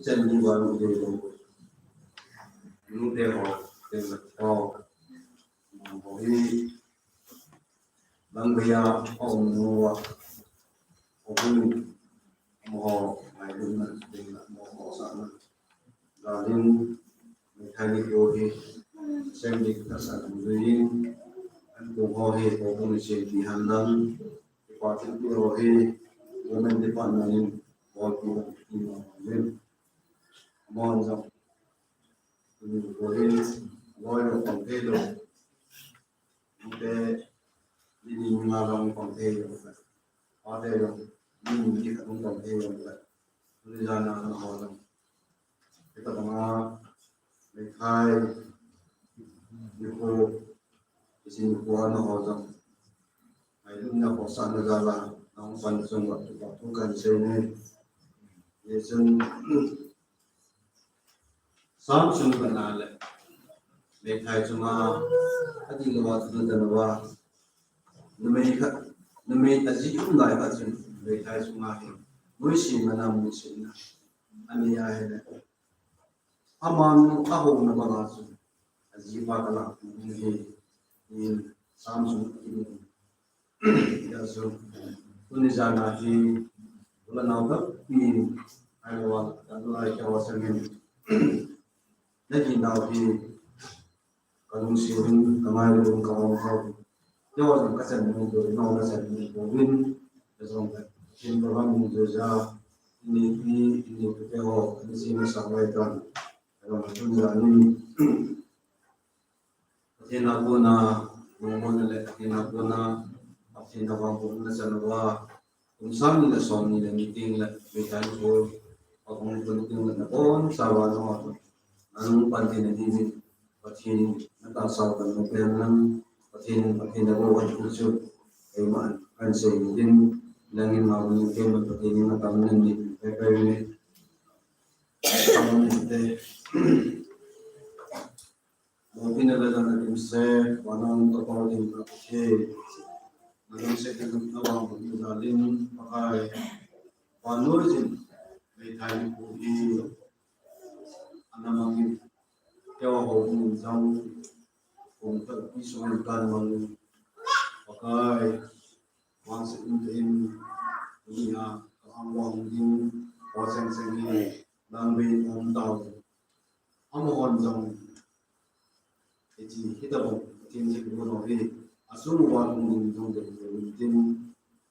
chân đi vào một điều những điều đều là có mỗi lần bây giờ ông mua ông mua ngày đúng là định là mua họ sẵn là nên thay đi vô thì xem đi các sản dưới anh cùng họ thì có công việc thì hàng năm qua những điều thì mình đi quản là nên có thì lên mòn rộng với ngôi được tổng thể được cái đi mà lòng tổng thể được có thể được nhưng chỉ không tổng thể được bây giờ là họ rằng cái tập mà để khai đi cô thì xin của nó họ rằng hãy lúc nào có sẵn được ra là nó phần dùng vật của không cần xây nên để dân sáng xuống gần lại để khai cho mà cái gì là vật từ từ là nami aji cũng lại phát triển về thái số mà mới xin mà làm mới xin anh ấy hay là aman ahong na mga so aji pa kala ni Samsung ya so kung nizana hi wala na ba ni ayaw ano ay kawasan naging daw hi kanong sirin kamay ng kawaw yaw ang kasan mo do no na sa ni win so in program mo do sa ini ko ni sino sa waitan ano ni atina ko na mo na le atina ko na atina ko na sa nawa kung saan nila so nila meeting la may tayo ko kung kung na on sa wano anong pantin na din patin natasaw ka ng perang patin na ko at kurso ay man kan sa din langin mawang yung patin na taman din pero ni taman din mungkin ada natin sa wanang kapatid na kasi naging sa kinagawang pagdalin pakay panusin may tayo po anamang kaya ko kung isang kung isungan ka naman pakay once in niya kaamwang din wasang sige nambing ang tao amon jang iti hitabo tinji kuno hi asunu wa kung jong de tin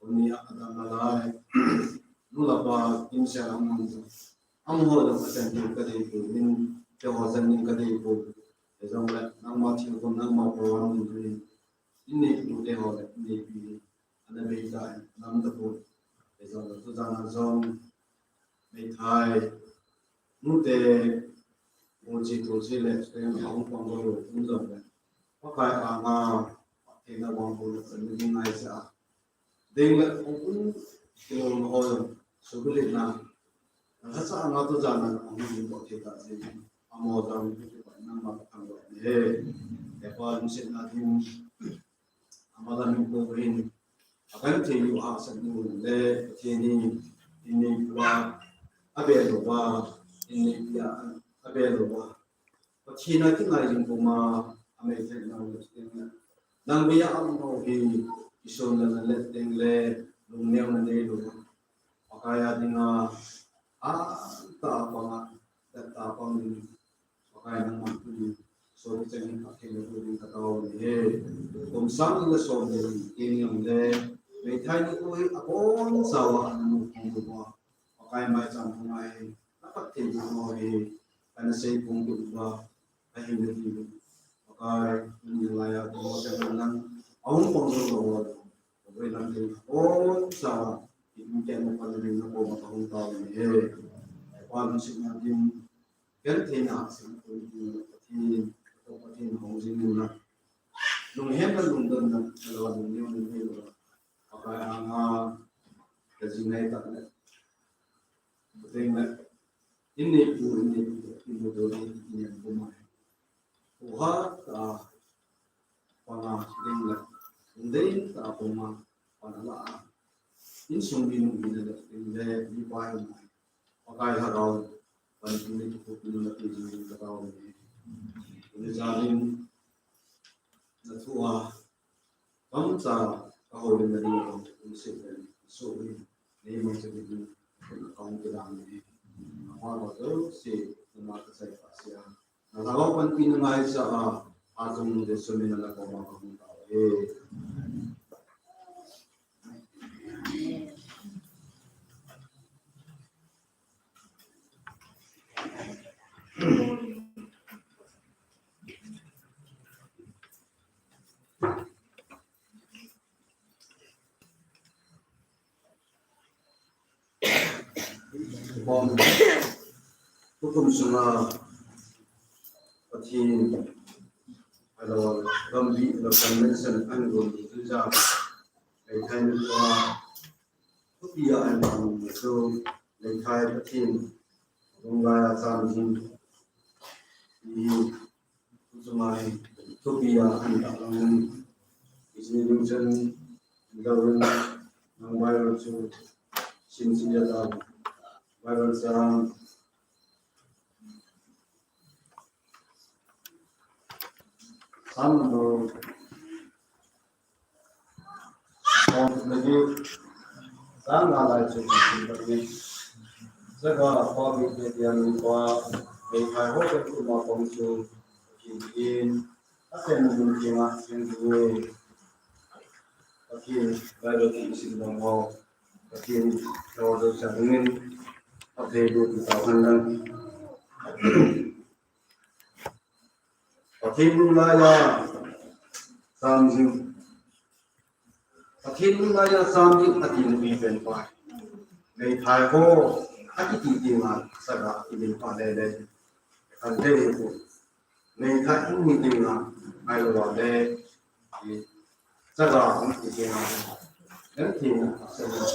oni akada nalai nula pa insya amon amho da pasan din kade ko min ke hosan din kade ko jong la nang ma thi ko nang ma ko wan din inni ku te ho da ni bi ana be ta nam da ko jong to jana jong me thai nu te Moji toji le saya mau panggung untuk le, pakai anga pakai nama pun lebih naik sah. Dengan pun kalau mau sulit na, rasa anga tu jangan anga juga kita sih, amo jangan itu nama panggung le, lepas musim nanti amalan mungkin akan tinggi asan dulu le, ini gua abel gua ini dia abel gua China cái này chúng cũng mà America nào được đang bây giờ ông nói thì isom là lên tiếng le luôn neo là đây luôn pakaya thì nga ta pang pakaya ng mga tuloy so ito yung pakaya tuloy katao ni kung saan nila so ini yung le may tayo ko ako sawa ng mga pakaya may isang kumay napatin mo ano sa kung ba ay hindi dito maka nilaya ko sa kanang awong pangulong okay lang din o sa itindihan mo pala rin ako makahong tao eh paano siya natin ganti na sa patin hongsin nila nung hepan nung doon na dalawa nung yun nila maka ang kazinay takna pating na ini doon ini bumahay Uha ka pangasin lang, hindi ka panala. Insong binong binala, hindi di pa yung pagkaya haraw, วันนี้ทุกคนมาที่นี่ก็เราในจารินนัทัวต้องจะเอาเรื่องนี้ของสิ่งที่สู้ในมันจะเป็นของกระดังนี้ว่าเราจะสิ่งมาที่ใส่ภาษาเราก็เป็นปีนึงไงจะอาจจะมีเรื่องส่วนนี้เราก็มาคุยกันพอทุกคนสมาปฏิเราดำดิเราคอนเวนชั่นอันรุ่นที่จะในไทยนี่ว่าทุกอย่างอันนั้นคือในไทยปฏิลงรายอาจารย์ที่สมัยทุกอย่างอันนั้นอิสราเอลจนเราเรื่องนางไว้เราชูชินสิยาตาBible sarang samno on lagi sang alai chu bagi jaga pa bi de yang pa ei khai ho ke tu ma kong chu in asen mun ki ma sin du aki Bible ki sin dong ho aki ro do sa ngin Oke, bu kita pandang. Oke, mulai samjing. Oke, mulai samjing hati lebih benpai.ในไทยก็อาทิตย์ที่มาสักการะเป็นปาเลเลอันเดียวกันในไทยมีจริงนะไม่รู้ว่าเลสักการะที่มาแล้วที่นะสักการะ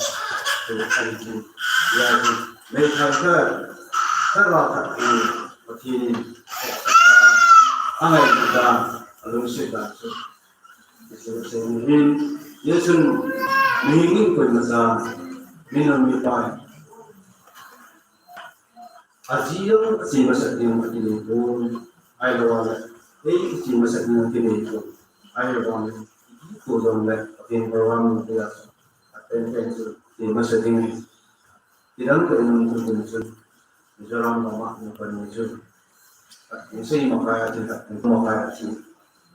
คืออันที่อย่างในไทยก็สักการะที่อะไรก็รู้สึกได้รู้สึกมีเยอะสุดมีเงินคนมาซะมีน้ำมีไฟอาชีพสิ่งมาสักอย่างที่นี่ก็ไอ้เราเนี่ยสิ่งมาสักอย่างที่นี่ก็ไอ้เราเนี่ยตัวเราเนี่ยเป็นประวัติที่เราเป็นสิ่งมาสักอย่างที่เราเป็นคนที่สุดมิจฉาเรามาเป็นคนที่สุดมิใช่มาขายที่เราเป็นมาขายที่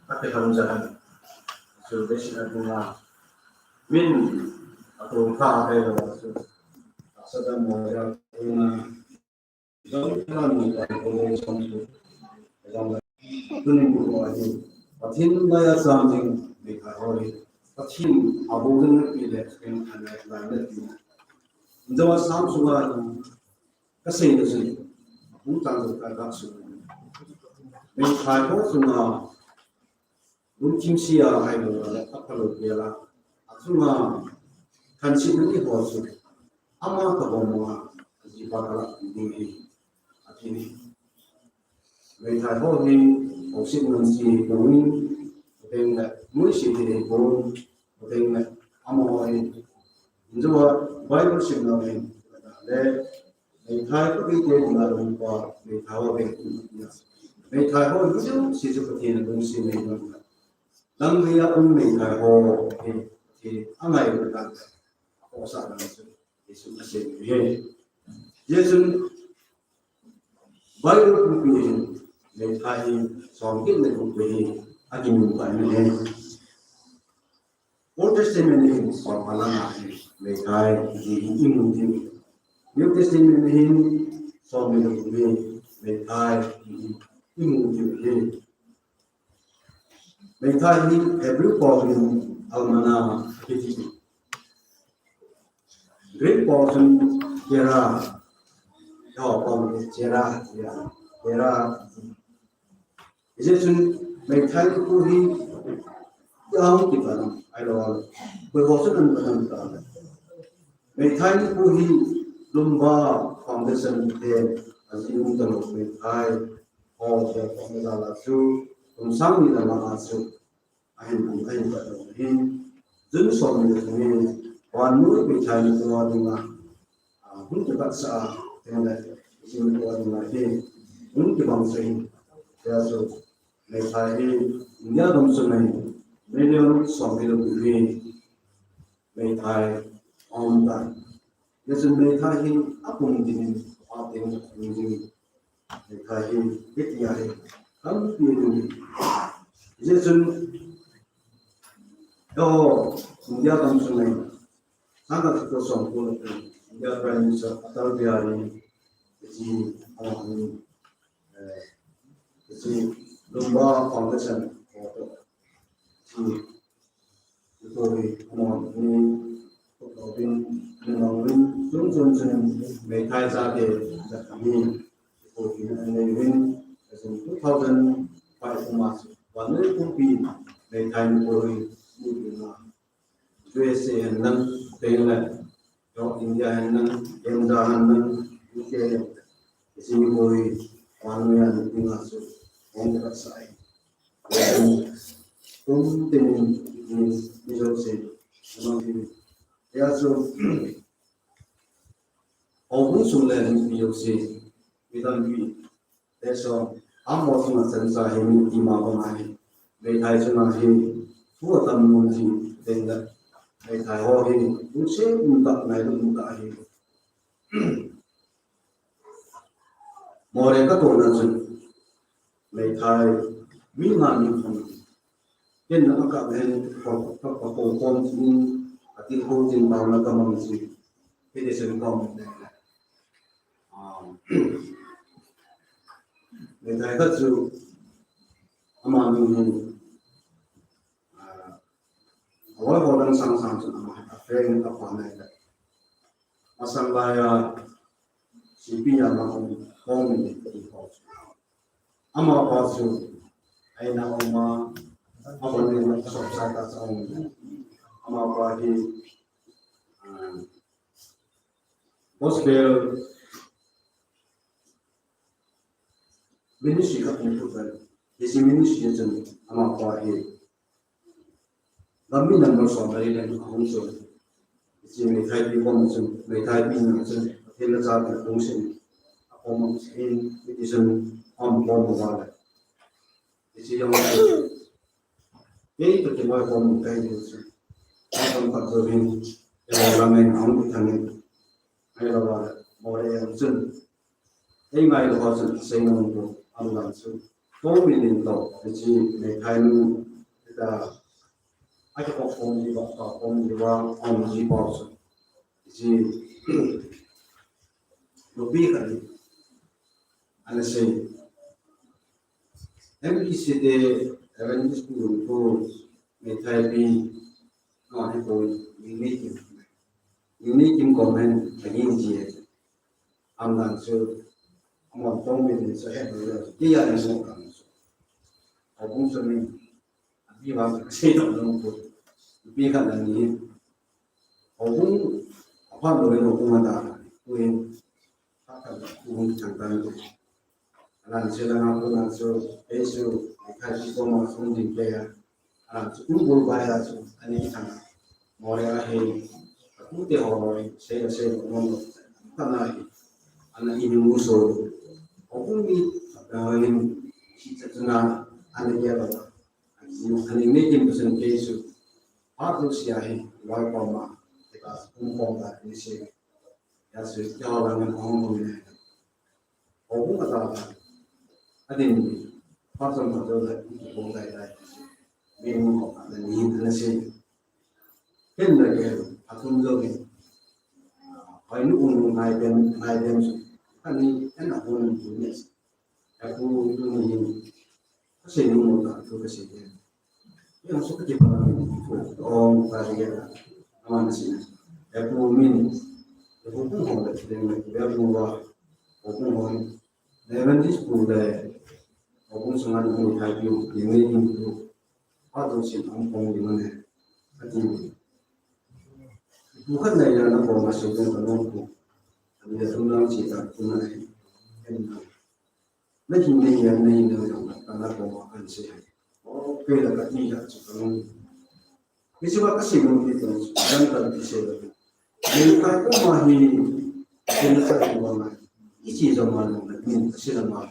ถ้าเป็นคนจะทำสุดที่สิ่งที่เรามินatau kah ada waktu sedang mengajar jangan mengajar orang sampai jangan tunjuk wajib patin daya samjing dikahori patin abogan pilih dengan anak lain itu jawab sam suara kasih kasih bukan agak suara mengkhawatir semua mungkin siapa yang apa lagi lah semua kan si ini hosu ama kabomwa jibakala ini atini mereka hobi hosi munsi kami dengan munsi ini pun dengan ama ini jua Bible signalnya le mereka itu dia dengan lupa mereka hobi mereka hobi itu sih seperti ini munsi ini dan dia pun mereka hobi angai berkata Osa Yesus Mesir. Yesus Bible pun mengenai songkin mengenai agimu ini. Old Testament ini soalan mengenai imun ini. New Testament ini soal mengenai imun ini. Mengenai Hebrew Bible almana kita. Great portion Jera, Jera. Jadi mereka itu yang kita, ayat berbosan dan berdoa. Mereka itu lomba foundation dia, asing untuk mereka, orang yang lalu, unsang di dalam asal, ayat berdoa. Jadi suami Wanu bicara itu orang untuk paksa dengan 지금 도와주나히 운기 방송이 그래서 내 사이 인디아 domsonai million sombil buhi mai thai on ta yesu mai thai hi apung din ating ning mai thai hi bitiare kam pi du yesu do india domsonai sangat ko som ko india prime minister atal bihari ji on ji Lumba Foundation thì tôi mong muốn có bên mong muốn chúng dân dân về thay ra để đặt mình tôi thì anh ấy bên dùng 2005 mà và nơi cũng bị về thay tôi như là USA hành năng tên là cho India hành năng Canada hành năng UK thì tôi hoàn nguyên những là sự on the side. Cũng tình như tôi sẽ nói thì bây giờ ông cũng xuống lên ví dụ gì vì vậy để cho anh một số dân xã hội đi mà vào này về thái cho nó thì phù tâm muốn gì đến đó về thái họ thì cũng sẽ muốn tập này cũng tập thì mọi người các tổ chức về thái mỹ man như không hiện nay các bên các công ty tin công ty bảo là các công ty cái đấy sẽ không về thái các chủ mà mình ở vào đang sang sang cho mà phải các khoản này mà sang lại chỉ bây giờ mà không mình thì khó ama có chủ ai nào mà ama nên sắp xếp các ông ama có thì gospel ministry các công việc cái ministry chân ama có thì làm mình làm một số này là không số cái mình thay đi công chân mình thay đi những chân thì là sao thì không xin ông xin cái chân on bomb wala isi yang itu cuma bomb kayak gitu akan tak berin yang lain ang thangin ay lawa more yang sun ay ngai lo sun sei nong do ang lang sun ko min to isi me khai nu ta ai ko phong di ba phong di wa on di ba sun isi lo bi kan ana sei MPC de Adventist School ko methyl no hay ko unique comment again ji am nan so am phong min so he ki ya ni so kan so abun so ni abi ba se to no ko bi ka nan ni abun apa lo ni ko ma da ko yin ka ka ko chang tan ko alam silang aku langsung esok kasih kau langsung dibayar alam sepuluh bayar langsung ani kita mau lagi aku tiada saya ngomong karena anak ini musuh aku ni yang kita senang anak dia lah anak ini kim pesan esok harus siahi walaupun kita umum tak ini sih ya sudah orang ngomong ni aku kata adin pasal pasal itu boleh dah minum ada ni nasi kena ke aku mungkin ainu unu naik dem kan ni enak pun punya aku itu ni kasih minum tak tu kasih dia yang suka kita orang pasal aman sini aku minum aku pun boleh dengan dia buat aku pun Adventist School de ông sang anh cũng thay biểu những cái những phát triển sản phẩm công nghiệp này cái gì du khách này là nó còn là sử dụng ở đâu cũng bây giờ chúng ta chỉ là chúng này mấy chuyện này đều là nó còn là anh sẽ ok là cái gì là chỉ có ví dụ các sản phẩm thì dân cần thì sẽ được nhưng cái cũng mà thì trên cái sản phẩm này 이치 정말 실험하고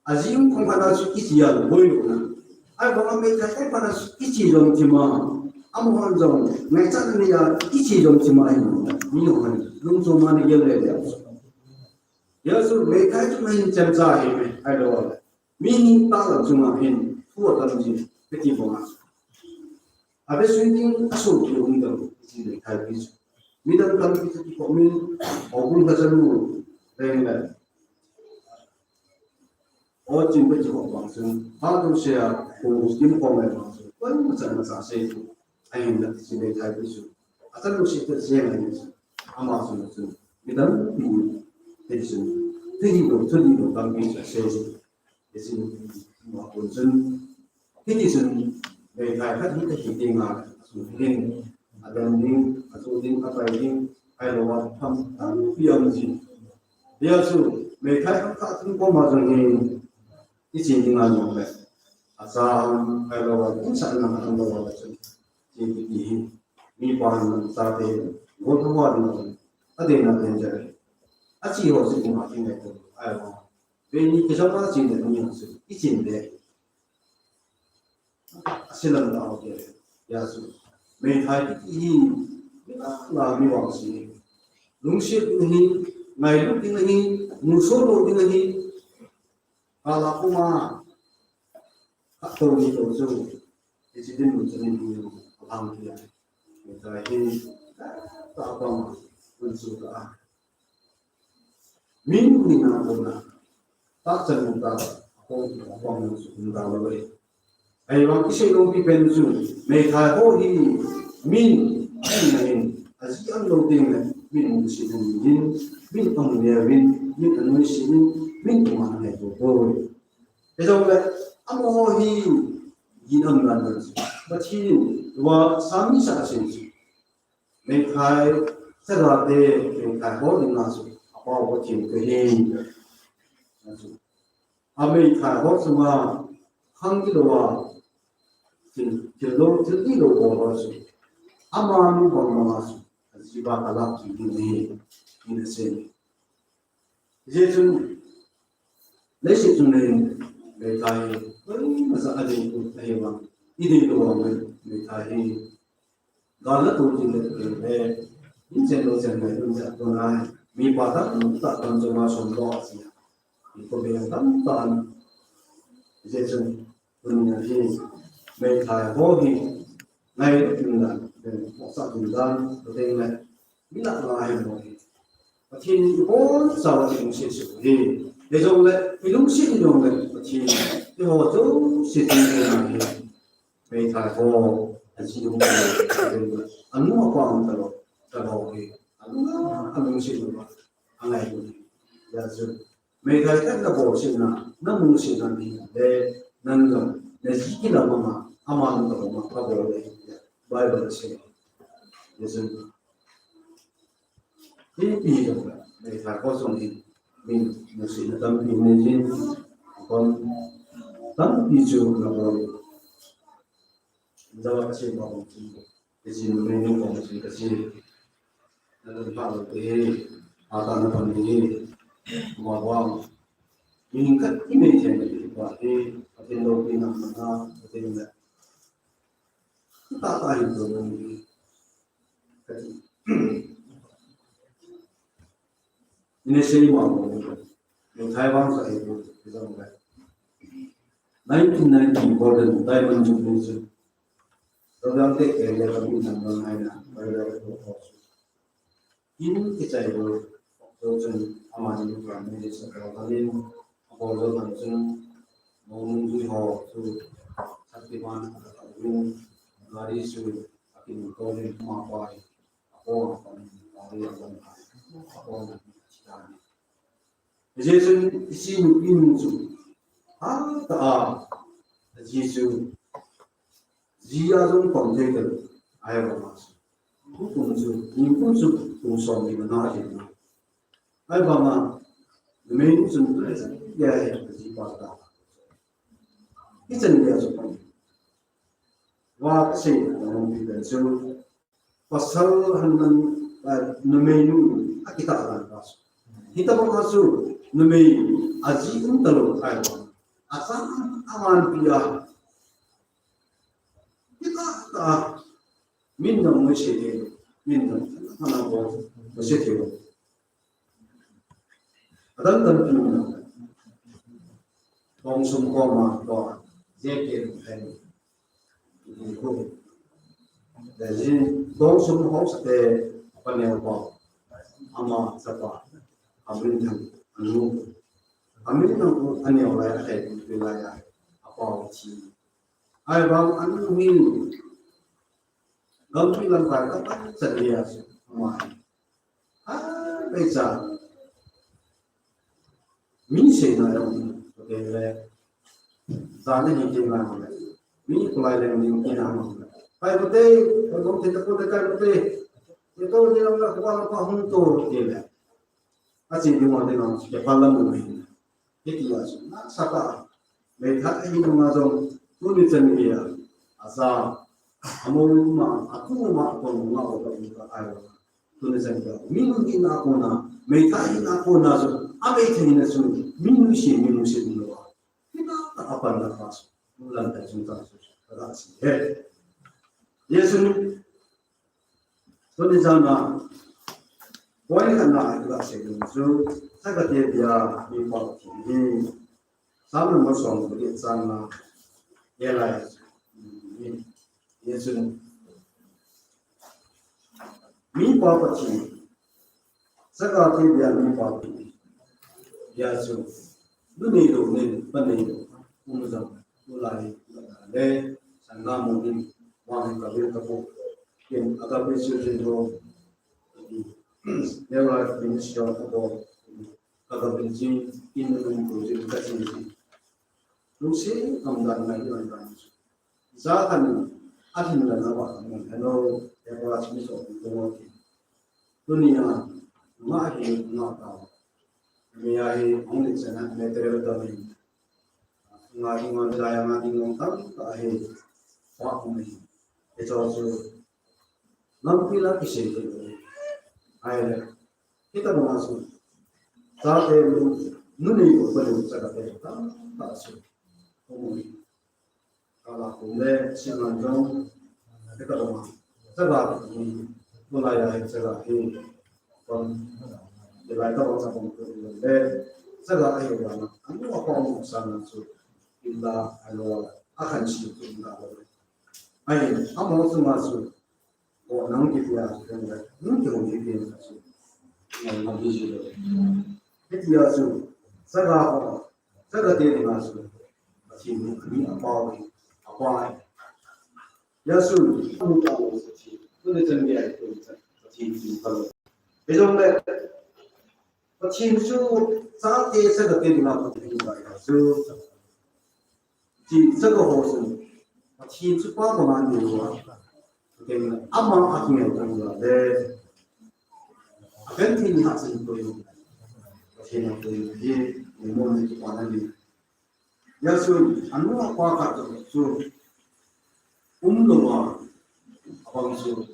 아지금 공부하다 이치야 보이구나 아 뭐가 메타 공부하다 이치 정지만 아무한 정 메타는야 이치 정지만 아닙니다 미용하는 농소만의 연례에 대해서 여수 메타 좀 점자해 알로 미니 따라 중앙인 후어던지 그렇게 보면 아베 스윙 아소기 운동 이제 갈비죠 미담 갈비지 보면 어군 가자로 되는 어진 거지고 방송 하도시야 공부팀 보면 방송 너무 잘 사실 아닌데 집에 갈비죠 아자로 시트 제는 아마존은 미담 대신 트리도 당기죠 세지 대신 뭐 본전 대신 내가 하는 게 기대가 수행 아담님 아소딘 아빠인 아이로와 탐 비염지 여수 메타 같은 거 맞으니 이 진행하는 건데 아싸 아이로와 인사는 하는 거 같은 이 미반은 사대 모두와는 아데나 된자 아치요 지금 하긴 했고 아이고 왜니 계속하다 지는 이유는 이진데 실은 나오게 야수 메타이 나미 왕시 룽시니 나이루기니 무소로기니 알아보마 학도니 도저 이지든 문제는 이유 방기야 메타이 따방 문수가 민군이나 보나 딱전부터 공공수 운다고 ai wang kisai long pi pen su me tha ho hi min ai azi an lo ding ne min mu si din min tong ne min an si min tu ma ne to to e dong le amo hi yin an ran ne ba thi wa sa mi sa sin su me thai sa ra de me thai ho din na su apa wo tin ke hi a me thai ho su ma hang ki lo wa tillo boros amanu boros jiba kala kini ini sen jesu lesi tunne metai masa ade ku tayewa ide lo metai gala to jinde ke inchen lo sen mai unja tona mi pada ta tan joma somlo asia iko be tan jesu dunia ini mấy thầy vô thì ngay lúc là một số thời gian đầu tiên này biết là ai rồi và thì có sau thì cũng sẽ xử lý để rồi lại cái lúc sinh rồi này thì cái hồ chỗ sẽ đi này mấy thầy vô anh chỉ đúng là anh mua quảng tao thì anh cũng sinh rồi anh này rồi giờ rồi mấy thầy cách là bộ sinh là nó muốn sinh là gì để nâng rồi để chỉ là mà aman to ma kabole bible se yesu pi do ne ta ko son ni min musi na tam pi ne jin kon tam pi ju na bo da wa se ba ko ti de jin ne ne ko si ka si na da pa lo te a ta na pa ni ma wa min ka ti me je ne ba e a tin lo pi na na te ne ta ta hiểu rồi nên xây mà mình Thái Văn sẽ hiểu cái dòng này 1990 golden diamond jubilee rồi đang take care là mình làm bằng này là bây giờ có in cái chạy rồi rồi chân aman những cái này sẽ có nên có rồi bằng chân mong duy họ rồi sát cái ban luôn Gari su akin kolin mawai ako ang pariyagan ako ang chitani. Jesu isin insu ta Jesu zia jong pangje de ayaw mas. Kung su kung su kung so mi na ji na. Ay ba ma main sun ya ya ji pa ta. Isan ya su pang và sẽ làm việc để cho và sau hàng năm là nơi nu akita làm đó kita mengasu nemi aji untalo ayo asam aman pia kita tak minum mesyede minum mana boleh mesyede adan tentu Bong sum koma to jekin pen ko jadi bong sum house te panel ko ama sapa amin thang anu amin thang ko ani ola he wilaya apa chi ai bang anu min gam pi lam ka ta sadia ama bây giờ min se na yo để ra nên những chuyện làm này, mình cũng lại làm những chuyện làm này. Phải bữa tây, phải không thể tập được cái bữa tây, thì tôi đi làm là qua không tôi đi làm. Anh chị đi ngoài đi làm, chỉ phải làm mình. Cái gì vậy? Sao cả? Mấy tháng ấy nhưng mà rồi, tôi đi chân kia, sao? Amu mà, aku mà còn ngao cái gì cả ai rồi? Tôi đi chân kia, mình đi nào cũng na, mấy tháng nào cũng na rồi, anh ấy thì na rồi, mình sẽ đi đâu? Apa nak masuk lantai junta relasi. Yesus tu di sana, poin kan nak relasi itu. Saya kata dia di bawah ini, sama macam di sana, ialah Yesus. Mi bawah ini, saya kata dia mi bawah ini, Yesus. Dunia itu ni pandai. Umuzam mulai le sangga mungkin wang kabir kapu yang agak besar itu di lewat ministry atau agak benci ini projek kasih ini. Lusi kamdan lagi orang Zakan atin dan awak hello lewat ministry itu dunia mahi nak tahu. Miahi angin sana meteor tadi. Ngai ngai saya ngai ngomong tahe wak mui itu nampilah kisah itu air kita masuk saat itu nuni perlu cakap tak masuk mui kalau boleh siang jam kita masuk sebab mulai dari sebab ini pun mulai tahu siapa mungkin sebab ini orang anu apa orang sana tu illa alwala akan sih illa alwala. Ayo, kamu semasa orang kita yang mungkin kita masuk yang masih itu ya su, segala dia masuk masih ini apa ya su kamu tahu sih, itu dia itu masih kalau besok masih su saat dia segala dia masuk su这个活是，体质包括哪里啊？这个阿妈阿公有讲过的，阿根廷还是都有，现在都有的，我们就管那里。要是安诺花卡的就，我们的话，阿帮助，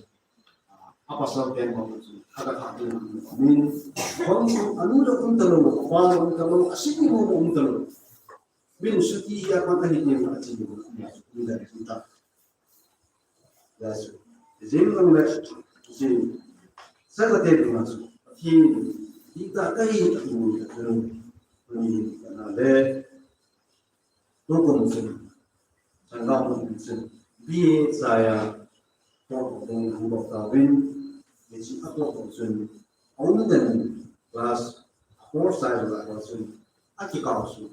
阿把手边帮助，阿个他的，你帮助安诺的我们的路，花我们的路，阿西尼我们的路。Bin suti ya mata ni dia nak cakap ni dah kita. Ya so. Jadi orang le, jadi saya kata dia masuk. Kita kaya itu ni kerana le, toko mungkin, sangat mungkin. Biar saya toko dengan hamba kawin, jadi aku mungkin. Orang dan kelas, aku saya juga mungkin. Aki kau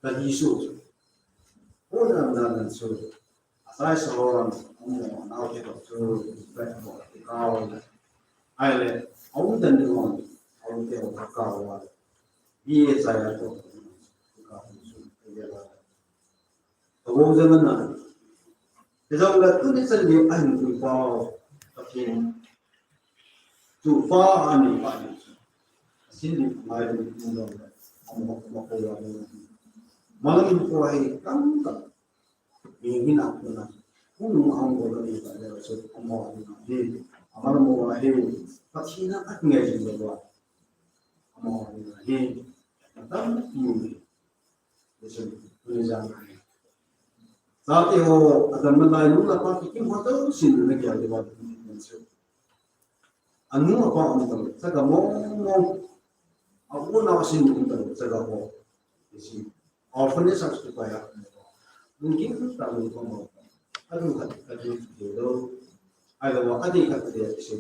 dan isu, orang dan isu, saya seorang orang nak kita tu berkau, ayat, orang dan orang kita berkau, biar saya tu berkau isu, jadi, kalau zaman nak, kalau tu ni sendiri anu berkau, tapi tu faham ni faham, sini macam ni dong, aku malam itu hari kan ini nak pernah pun orang boleh ada so amal ini amal mau hari pasti nak ngaji juga mò hi tâm nhiều để cho người ra sao thì họ adam mình lại lúc là phát cái hoa tớ xin được cái gì vậy mình sẽ anh muốn apa ông tahu saya mau aku nak xin ông tahu saya mau isi orphanage supaya mungkin tahu kamu aduh aduh itu ada waktu dia dia isi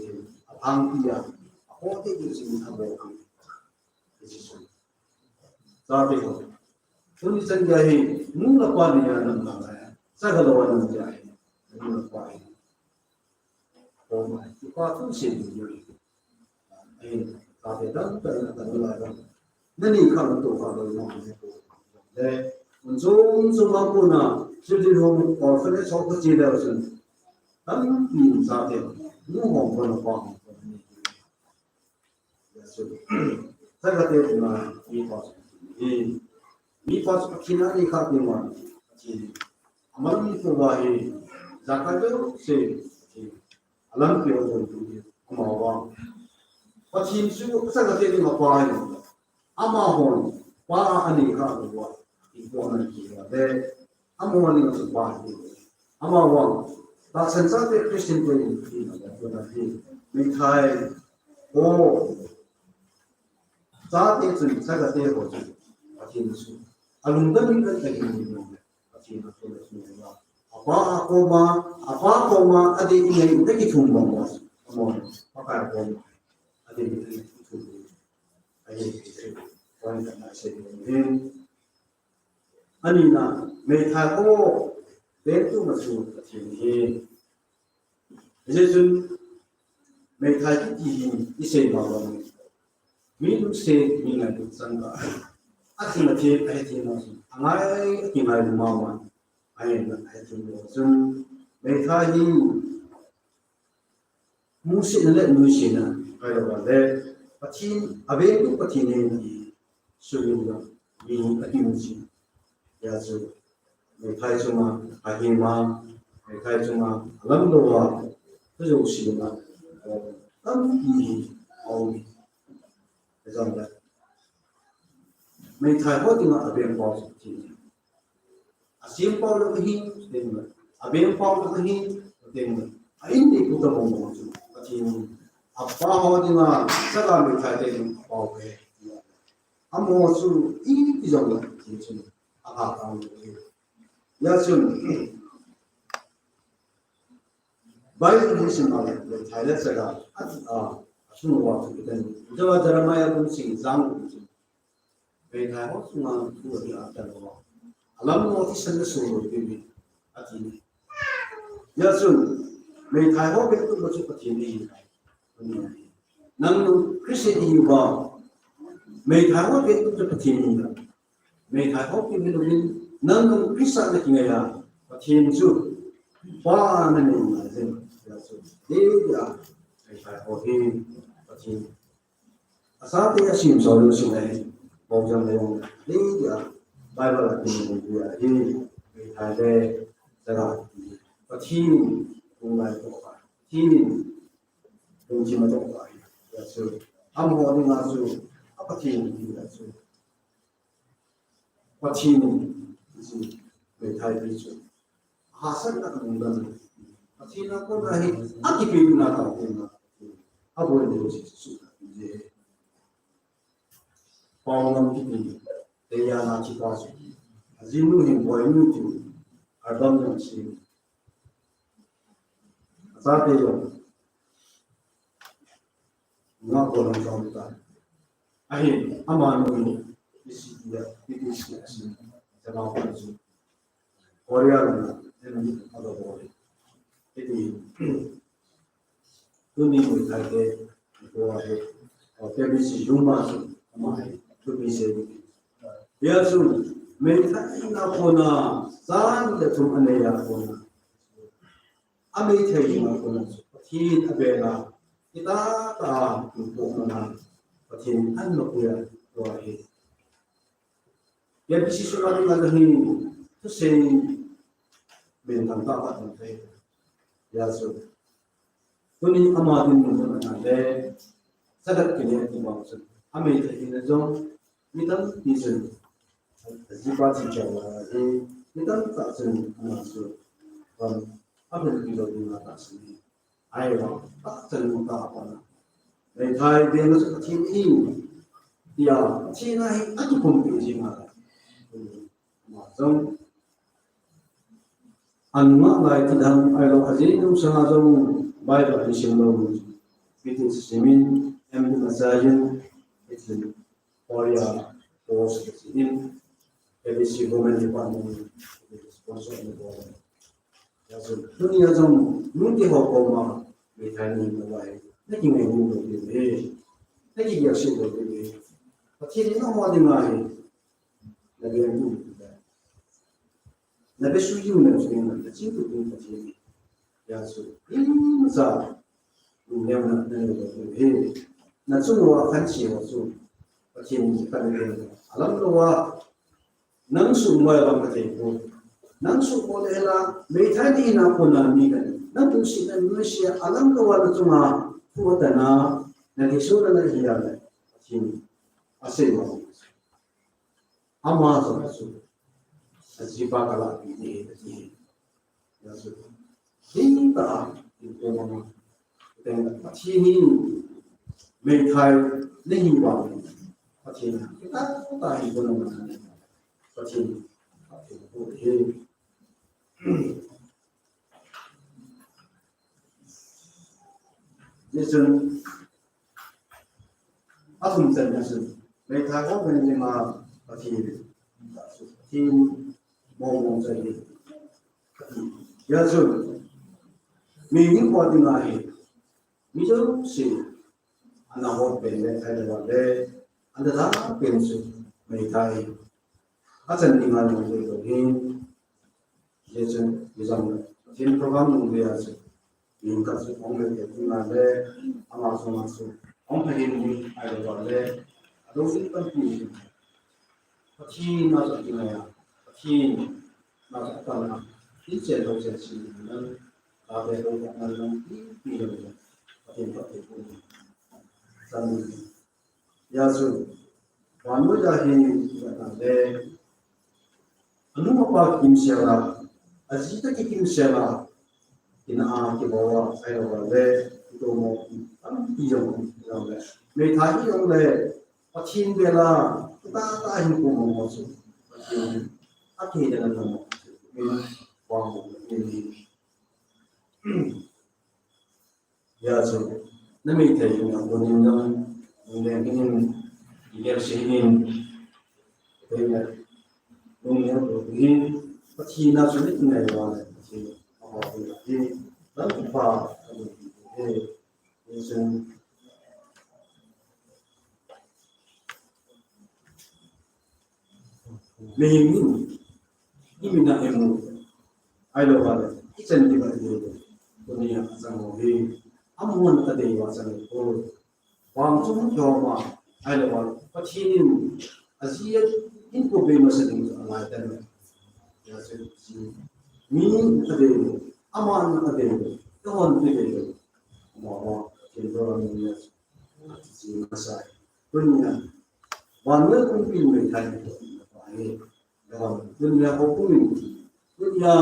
ang dia aku tidak isi apa isi sabi ko kung isang gahi nung apa niya ng mga sa galawan ng gahi nung apa oh my ikaw kung sino ay sabi lang tayo na talaga nani kang to ka ba yung mga ito de unzong sumako na silong orphanage sa ko sila sun ang yung sabi nung mo na pa so sa gate na ipas kinani ka mo amal ko ba zakado se alam ko ko kumawa pachin su sa gate ni pa ama hon pa ani ka ko iko na ki de amo ni ko pa ama wa ta sansa te christian ko ni na ni thai o za te chu sa gate ko pachin su alungdan ni ka lagi ni pachin ko ni apa ko ma ade ni ni ki thum ba mo pa ko ade ni thum ai wan na se ni ani na me tha ko de tu ma su pachin ni jesun me tha ki ise ma ba mi lu se mi na du sang ba ati ma te ai te ma angai ki mai ma ma ai na ai te mo sun me tha yi mu se na le mu se na ai ba le pachin abe tu pachin ni su ni na mi ati mu si ya su me tha su ma a hi ma me tha su ma lam do wa tu su si na tam yi au example mình thay đổi tiếng ở bên bao thì xiêm bao được cái tiếng ở bên bao được cái tiếng anh đi cũng tâm mong chứ thì à bao tiếng là sẽ là mình thay tiếng bao cái à mua số ít cái dòng là thì chứ à cao cái giờ chứ bây giờ mình xin nói là thay đổi sẽ là suno wa cái tên giờ Jeremiah cũng xin giảng về thái hóa mà của địa tần đó, làm nó thì sinh số rồi cái gì, giờ xuân về thái hóa biết tôi có chút cái gì này, năng Christian yêu vào, về thái hóa biết tôi chút cái gì này, về thái hóa biết mình năng Christian là cái gì cái thiên chúa, hoa này là gì, giờ xuân, đấy là về thái hóa thì cái gì, sao thì xin số lượng xin này một trong những lý do Bible là những điều gì về thái độ sẽ là có thiên cũng là tốt phải thiên cũng chỉ là tốt phải là sự âm hộ thì là sự có thiên thì là sự có thiên gì về thái độ sự hasan là cũng là có thiên là cũng là hết ác kỳ là tạo nên là ác vô điều gì sự gì Paulang kiti, daya na cikasu. Azinu himboy nutu, adam yang si. Sabe yo, ngak orang kau ahin amanu ini isi dia si, jangan palsu. Korea mana, ini ada boleh. Jadi, tu ni boleh ke, boleh. Tapi si rumah tu, amai. To be said. Yasu, Metaina Pona, San the Tum Anea Pona. Amitaina Pona, Patin Abela, Itata, Pona, Patin Anokia, or his. Yet she should not let him to say, Bentanta and Faith. Yasu. Tuni Amadin, and there, Sadat Kinetic Mountain. ame ta ina zong mitan izin zipa ti jawa mitan ta zin ana su ban abin bilo dina ta sini ai wa ta zin ta apa mai thai bên nó ti in ya ti na hi atu kum pi ji ma ma zong an ma lai ti dam ai lo haji dum sa zong bai ba ni sim lo bitin simin em masajen itu Korea pos in edisi government department sponsor negara ya so dunia jong nuti hokoma metani nawai naki ngai mu do de naki ya shi do de pati ni no ma de ngai na de mu na be su yu na su na chi ku ku pati ya so in za dunia na na do de na su wa kan chi wa su pati ni kan de alam lo wa nang su ma ba ma te ko nang su ko de la me tha di na ko na mi kan nang tu si na mi si alam lo wa na tu ma fu ta na na ki su na hi ya na pati ni ase ma ama so su ajiba kala bi ni ni ya su ni ta ni ko ma te pati ni me thai ni hi wa pati ni ta ta hi ko na ma pati ni pati ko he 예전 아픔전에서 메타고 그러니까 어디 팀 모모저기 예전 미국 어디나에 미저시 하나고 벤데 살려는데 안다다 벤스 메타에 아전님하는 거기 예전 예전 팀 프로그램 운영해야지 인가스 공을 대중한데 아마서 마서 공패는 알아봐래 아동들 컨피니 같이 나서 기나야 같이 나서 따라 이제 도시는 아베로 가는 이비를 같은 것들 산 야수 완무자히 나데 अनुपा किमसेला अजीत की किमसेला इन आ के बावा आयो वाले तो मो अन पियो जावे मे थाई ओले पछिन बेला ता ता हिन को मो सु आके दन न मो मे वांग नि या सो नमे थे न बोनिन न ने किन ये सेहिन तेने Nunggu begini, Cina sulit mengenai Cina. Jadi, tanpa ini, mengini, ini nak emu, ayo ada, kita ni berdua, dunia sama ini, amun ada wasan itu, wangcung joma, ayo ada, pacinin, Asia इनको बेमसलिंग अमायतन में जैसे मीन अदेलो अमान अदेलो तवन अदेलो मामा केंद्र में जी मसाई दुनिया वानवे कुंपी में थाई पाए जवान दुनिया को कुंपी दुनिया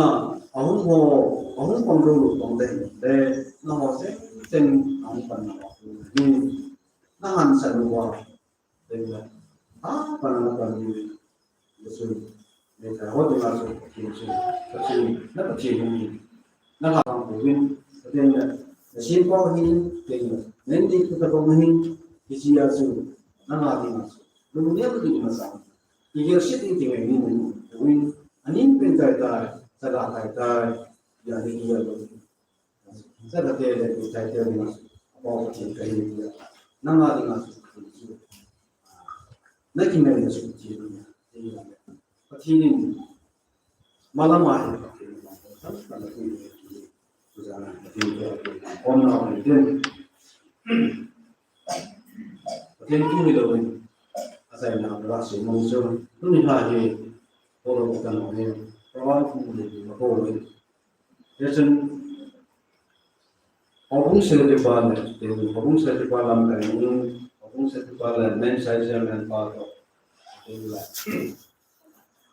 अहुं पंगरो पंगदे दे नहो से सेन अहुं पन्ना ni nahan sanwa देला पन्ना पन्नी Yesus, mereka hoti masuk Yesus, tapi nak percaya nak orang mungkin, tapi nasi kau ini, tapi nanti kita kau ini, isi Yesus, nak ada masuk. Dunia begitu masalah. Yesus ini tinggal ini, mungkin anin pentai salah kaitai, jadi dia begitu. Saya kata dia pentai masuk, apa percaya dia, nak ada masuk Yesus. Nak kena Yesus percaya. Pati malam hari, kalau tu sudah orang itu, pati tu itu asal nak berasa muncul, tu ni hari orang bukan orang, orang itu orang. Jadi orang sedih banget, orang sedih banget ini cũng sẽ có là men sai ra men pa to đúng là